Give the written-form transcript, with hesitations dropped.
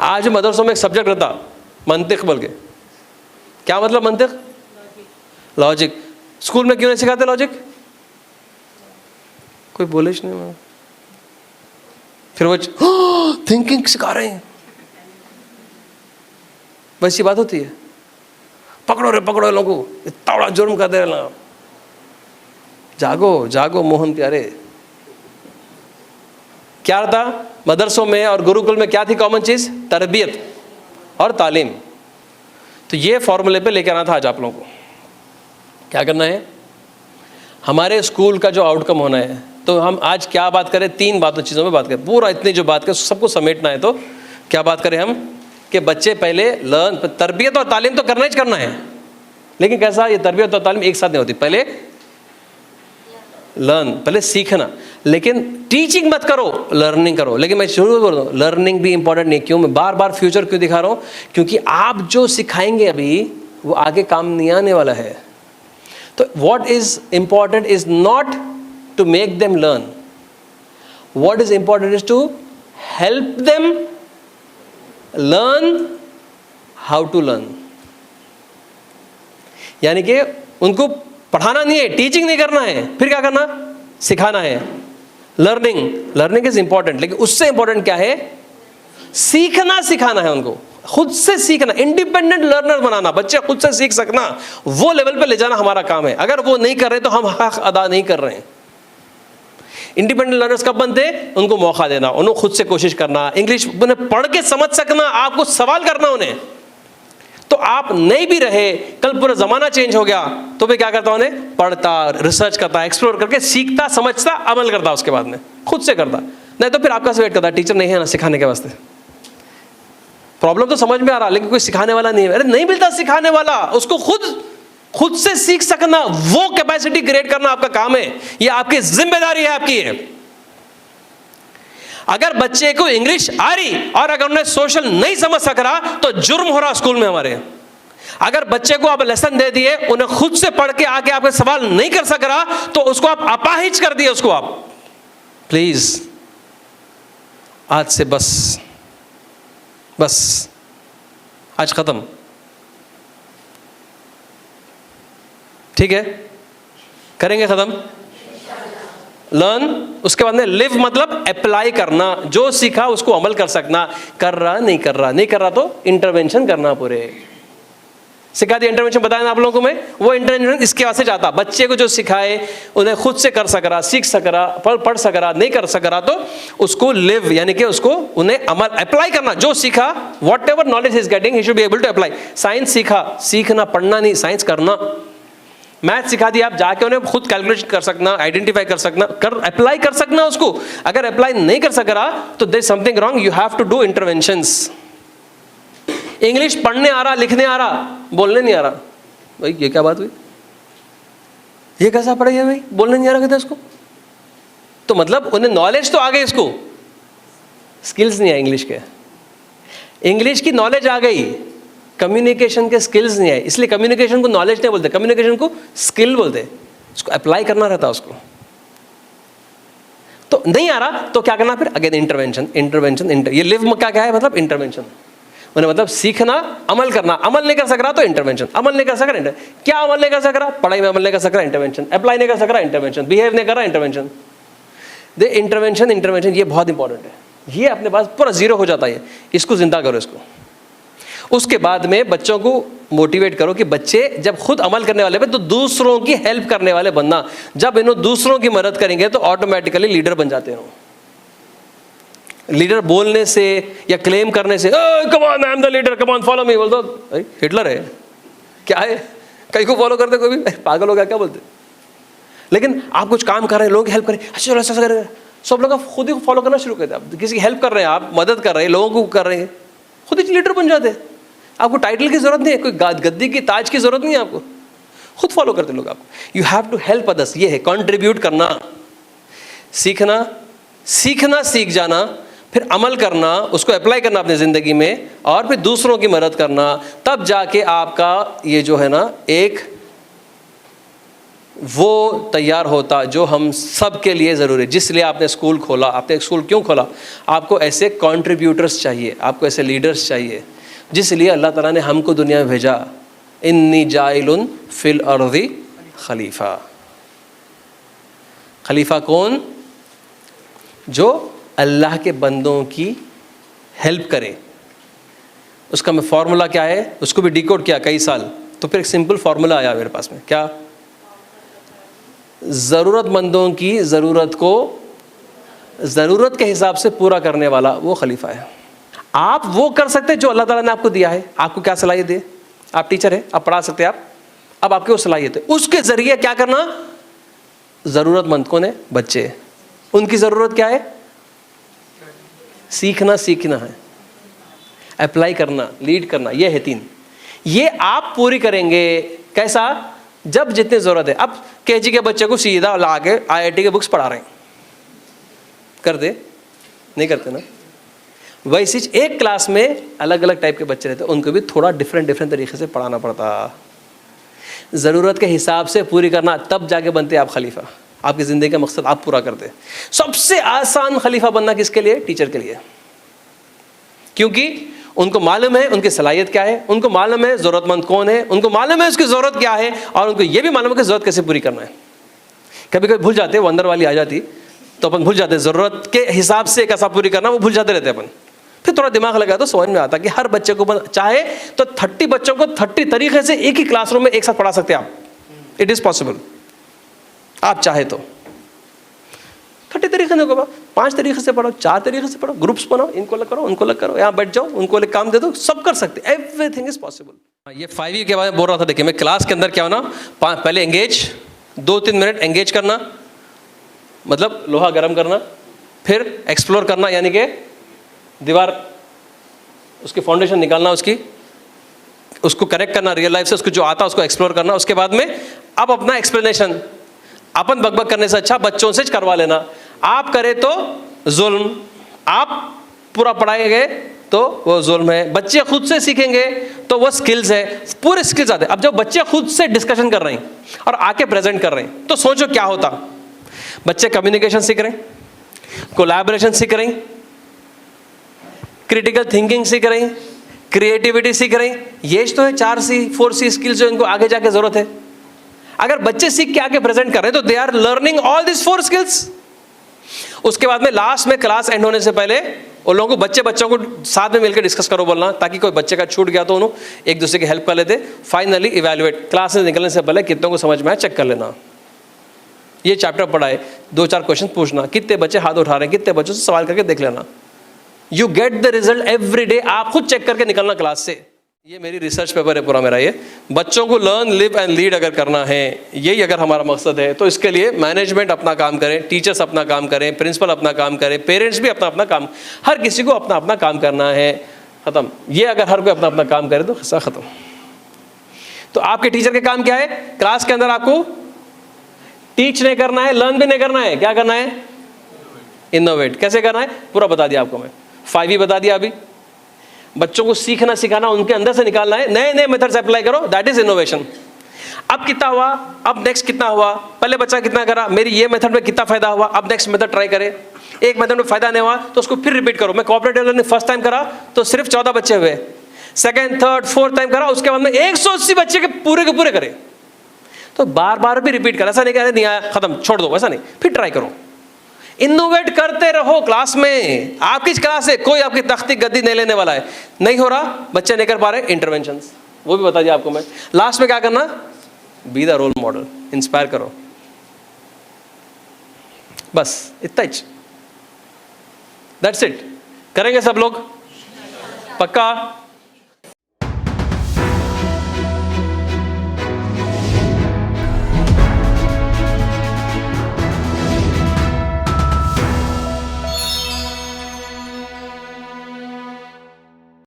आज मदरसों में एक सब्जेक्ट रहता मंतिक बोल के। क्या मतलब मंतिक? लॉजिक। स्कूल में क्यों नहीं सिखाते लॉजिक? कोई बोले ही नहीं। फिर वो थिंकिंग सिखा रहे हैं, वैसी बात होती है। पकड़ो लोगों को, इतना बड़ा जुर्म कर दे रहे। जागो जागो मोहन प्यारे। क्या था मदरसों में और गुरुकुल में? क्या थी कॉमन चीज? तरबियत और तालीम। तो ये फॉर्मूले पे लेकर आना था आज आप लोगों को। क्या करना है? हमारे स्कूल का जो आउटकम होना है, तो हम आज क्या बात करें? 3 चीज़ों में बात करें। पूरा इतनी जो बात करें सबको समेटना है, तो क्या बात करें हम? कि बच्चे पहले लर्न, तरबियत और तालीम तो करना ही करना है, लेकिन कैसा? ये तरबियत और तालीम एक साथ नहीं होती। पहले लर्न, पहले सीखना, लेकिन टीचिंग मत करो, लर्निंग करो। लेकिन मैं शुरू कर दूँ, लर्निंग भी इंपॉर्टेंट नहीं। क्यों मैं बार बार फ्यूचर क्यों दिखा रहा हूँ? क्योंकि आप जो सिखाएंगे अभी वो आगे काम नहीं आने वाला है। तो what is important is not to make them learn, what is important is to help them learn how to learn. यानी कि उनको पढ़ाना नहीं है, टीचिंग नहीं करना है, फिर क्या करना? सिखाना है। लर्निंग इज इंपॉर्टेंट, लेकिन उससे इंपॉर्टेंट क्या है? सीखना सिखाना है उनको, खुद से सीखना, इंडिपेंडेंट लर्नर बनाना, बच्चे खुद से सीख सकना, वो लेवल पे ले जाना हमारा काम है। अगर वो नहीं कर रहे तो हम हक अदा नहीं कर रहे हैं। इंडिपेंडेंट लर्नर्स कब बनते? उनको मौका देना, उन्हें खुद से कोशिश करना, इंग्लिश उन्हें पढ़ के समझ सकना, आपको सवाल करना उन्हें। तो आप नहीं भी रहे, कल पूरा जमाना चेंज हो गया, तो मैं क्या करता? उन्हें पढ़ता, रिसर्च करता, एक्सप्लोर करके सीखता, समझता, अमल करता, उसके बाद में खुद से करता। नहीं तो फिर आपका से वेट करता, टीचर नहीं है ना सिखाने के वास्ते। प्रॉब्लम तो समझ में आ रहा, लेकिन कोई सिखाने वाला नहीं है। अरे नहीं मिलता सिखाने वाला, उसको खुद से सीख सकना, वो कैपेसिटी क्रिएट करना आपका काम है, ये आपकी जिम्मेदारी है, आपकी है। अगर बच्चे को इंग्लिश आ रही और अगर उन्हें सोशल नहीं समझ सक रहा तो जुर्म हो रहा स्कूल में हमारे। अगर बच्चे को आप लेसन दे दिए, उन्हें खुद से पढ़ के आके आपके सवाल नहीं कर सक रहा, तो उसको आप अपाहिज कर दिए उसको। आप प्लीज आज से बस आज खत्म, ठीक है? करेंगे खत्म लर्न। उसके बाद में लिव, मतलब अप्लाई करना, जो सीखा उसको अमल कर सकना। कर रहा नहीं कर रहा तो इंटरवेंशन करना। पूरे सिखा दिया, इंटरवेंशन बताया ना आप लोगों को मैं। वो इंटरवेंशन इसके वास्ते चाहता, बच्चे को जो सिखाए उन्हें खुद से कर सक रहा, सीख सक रहा, पढ़ सक रहा, नहीं कर सक रहा तो उसको लिव, यानी कि उसको उन्हें अमल अप्लाई करना। जो सीखा, whatever knowledge is getting, he should be able to apply. Science सीखा, सीखना, पढ़ना नहीं, साइंस करना। मैथ सिखा दिया, आप जाके उन्हें खुद कैलकुलेट कर सकना, आइडेंटिफाई कर सकना, अप्लाई कर सकना उसको। अगर अप्लाई नहीं कर सक रहा तो there is something wrong, you have to do interventions. English पढ़ने आ रहा, लिखने आ रहा, बोलने नहीं आ रहा, भाई ये क्या बात हुई? ये कैसा पढ़ेगा भाई, बोलने नहीं आ रहा कहते इसको? तो मतलब उन्हें नॉलेज तो आ गई, इसको स्किल्स नहीं है इंग्लिश के। इंग्लिश की नॉलेज आ गई, कम्युनिकेशन के स्किल्स नहीं है। इसलिए कम्युनिकेशन को नॉलेज नहीं बोलते, कम्युनिकेशन को स्किल बोलते। उसको अप्लाई करना रहता उसको। तो नहीं आ रहा तो क्या करना? फिर अगेन इंटरवेंशन। ये लिव क्या है? मतलब इंटरवेंशन, मतलब सीखना, अमल करना। अमल नहीं कर सक रहा तो इंटरवेंशन। अमल नहीं कर सक रहा, क्या अमल नहीं कर सक रहा? पढ़ाई में अमल नहीं कर सक रहा, इंटरवेंशन। अप्लाई नहीं कर सक रहा, इंटरवेंशन। बिहेव नहीं कर रहा, इंटरवेंशन। इंटरवेंशन ये बहुत इंपॉर्टेंट है। ये अपने पास पूरा जीरो हो जाता है, इसको जिंदा करो इसको। उसके बाद में बच्चों को मोटिवेट करो कि बच्चे जब खुद अमल करने वाले पे तो दूसरों की हेल्प करने वाले बनना। जब इन्हों दूसरों की मदद करेंगे तो ऑटोमेटिकली लीडर बन जाते हो। लीडर बोलने से या क्लेम करने से, come on I am the leader, come on follow me, बोल दो हिटलर है क्या है? कहीं को फॉलो करते कोई भी पागल हो गया क्या बोलते? लेकिन आप कुछ काम कर रहे हैं, लोग हेल्प करें, अच्छा ऐसा कर रहे हैं, सब लोग खुद ही फॉलो करना शुरू करते हैं। आप किसी की हेल्प कर रहे हैं, आप मदद कर रहे हैं, लोगों को कर रहे हैं, खुद ही लीडर बन जाते हैं। आपको टाइटल की जरूरत नहीं है, कोई गद्दी की ताज की जरूरत नहीं है, आपको खुद फॉलो करते लोग आपको। You have to help others, ये है कंट्रीब्यूट करना, सीखना सीख जाना, फिर अमल करना, उसको अप्लाई करना अपनी ज़िंदगी में, और फिर दूसरों की मदद करना। तब जाके आपका ये जो है ना एक वो तैयार होता जो हम सब के लिए ज़रूरी है। जिसलिए आपने स्कूल खोला, आपने स्कूल क्यों खोला? आपको ऐसे कंट्रीब्यूटर्स चाहिए, आपको ऐसे लीडर्स चाहिए, जिसलिए अल्लाह ताला ने हमको दुनिया में भेजा। इन्नी जाइलुन फिल अर्दी खलीफा। खलीफा कौन? जो अल्लाह के बंदों की हेल्प करे। उसका मैं फार्मूला क्या है, उसको भी डिकोड किया कई साल, तो फिर एक सिंपल फार्मूला आया मेरे पास में। क्या? ज़रूरतमंदों की ज़रूरत को ज़रूरत के हिसाब से पूरा करने वाला वो खलीफा है। आप वो कर सकते हैं जो अल्लाह ताला ने आपको दिया है। आपको क्या सलाहियत दी? आप टीचर हैं, आप पढ़ा सकते हैं। आप अब आपकी वो सलाहियत है, उसके ज़रिए क्या करना? ज़रूरतमंद कौन है? बच्चे। उनकी ज़रूरत क्या है? सीखना है, अप्लाई करना, लीड करना। ये है 3। ये आप पूरी करेंगे। कैसा? जब जितनी ज़रूरत है। अब केजी के बच्चे को सीधा ला के IIT के बुक्स पढ़ा रहे हैं, कर दे? नहीं करते ना। वैसे एक क्लास में अलग अलग टाइप के बच्चे रहते, उनको भी थोड़ा डिफरेंट तरीके से पढ़ाना पड़ता। ज़रूरत के हिसाब से पूरी करना, तब जाके बनते आप खलीफा। आपकी ज़िंदगी का मकसद आप पूरा करते। सबसे आसान खलीफा बनना किसके लिए? टीचर के लिए। क्योंकि उनको मालूम है उनकी सलाहियत क्या है, उनको मालूम है ज़रूरतमंद कौन है, उनको मालूम है उसकी ज़रूरत क्या है, और उनको ये भी मालूम है कि ज़रूरत कैसे पूरी करना है। कभी कभी भूल जाते, वो अंदर वाली आ जाती तो अपन भूल जाते, ज़रूरत के हिसाब से कैसा पूरी करना वो भूल जाते रहते अपन। फिर थोड़ा दिमाग लगा तो समझ में आता कि हर बच्चे को चाहे तो 30 बच्चों को 30 तरीके से एक ही क्लासरूम में एक साथ पढ़ा सकते हैं आप। इट इज़ पॉसिबल, आप चाहे तो 30 तरीके से होगा। 5 तरीके से पढ़ो, 4 तरीके से पढ़ो, ग्रुप्स बनाओ, इनको अलग करो, उनको अलग करो, यहाँ बैठ जाओ, उनको अलग काम दे दो, सब कर सकते। Everything is possible. ये 5E के बारे में बोल रहा था। देखिए, मैं क्लास के अंदर क्या होना, पहले एंगेज, 2-3 मिनट एंगेज करना, मतलब लोहा गर्म करना, फिर एक्सप्लोर करना, यानी कि दीवार, उसकी फाउंडेशन निकालना, उसको करेक्ट करना रियल लाइफ से, उसको जो आता है उसको एक्सप्लोर करना। उसके बाद में अब अपना एक्सप्लेनेशन अपन बकबक करने से अच्छा बच्चों से करवा लेना। आप करें तो जुल्म, आप पूरा पढ़ाएंगे तो वो जुल्म है। बच्चे खुद से सीखेंगे तो वो स्किल्स है, पूरे स्किल्स आते हैं। अब जब बच्चे खुद से डिस्कशन कर रहे हैं और आके प्रेजेंट कर रहे हैं, तो सोचो क्या होता। बच्चे कम्युनिकेशन सीख रहे हैं, कोलैबोरेशन सीख रहे हैं, क्रिटिकल थिंकिंग सीख रहे हैं, क्रिएटिविटी सीख रहे हैं। ये तो है 4C स्किल्स जो इनको आगे जाके जरूरत है। अगर बच्चे सीख के आके प्रेजेंट कर रहे हैं तो they are learning all this 4 skills. उसके बाद में लास्ट में क्लास एंड होने से पहले उन लोगों को बच्चों को साथ में मिलकर डिस्कस करो बोलना, ताकि कोई बच्चे का छूट गया तो उन्होंने एक दूसरे की हेल्प कर लेते। फाइनली इवैल्यूएट, क्लास से निकलने से पहले कितनों को समझ में आया चेक कर लेना। ये चैप्टर पढ़ाए, 2-4 क्वेश्चन पूछना, कितने बच्चे हाथ उठा रहे हैं, कितने बच्चों से सवाल करके देख लेना। You get the result every day. आप खुद चेक करके निकलना क्लास से। ये मेरी रिसर्च पेपर है पूरा मेरा। ये बच्चों को लर्न, लिव एंड लीड अगर करना है, यही अगर हमारा मकसद है, तो इसके लिए मैनेजमेंट अपना काम करें, टीचर्स अपना काम करें, प्रिंसिपल अपना काम करें, पेरेंट्स भी अपना अपना काम, हर किसी को अपना अपना काम करना है। ख़त्म। ये अगर हर कोई अपना अपना काम करे तो हिस्सा ख़त्म। तो आपके टीचर के काम क्या है? क्लास के अंदर आपको टीच नहीं करना है, लर्न भी नहीं करना है। क्या करना है? इनोवेट। कैसे करना है पूरा बता दिया आपको मैं। 5E बता दिया अभी। बच्चों को सीखना सिखाना उनके अंदर से निकालना है, नए नए मेथड्स अप्लाई करो, दैट इज इनोवेशन। अब कितना हुआ, अब नेक्स्ट कितना हुआ, पहले बच्चा कितना करा, मेरी ये मेथड में कितना फायदा हुआ, अब नेक्स्ट मेथड ट्राई करे। एक मेथड में फायदा नहीं हुआ तो उसको फिर रिपीट करो। मैं कोऑपरेटिव लर्निंग फर्स्ट टाइम करा तो सिर्फ 14 बच्चे हुए, सेकंड, थर्ड, फोर्थ टाइम करा, उसके बाद में 180 बच्चे के पूरे करे। तो बार बार भी रिपीट करा। ऐसा नहीं कह नहीं आया खत्म छोड़ दो, ऐसा नहीं, फिर ट्राई करो। इनोवेट करते रहो क्लास में। आपकी क्लास है, कोई आपकी तख्ती गद्दी नहीं लेने वाला है। नहीं हो रहा, बच्चे नहीं कर पा रहे, इंटरवेंशंस, वो भी बता दिया आपको मैं। लास्ट में क्या करना? Be the role model, inspire करो, बस इतना ही। That's it. करेंगे सब लोग? पक्का?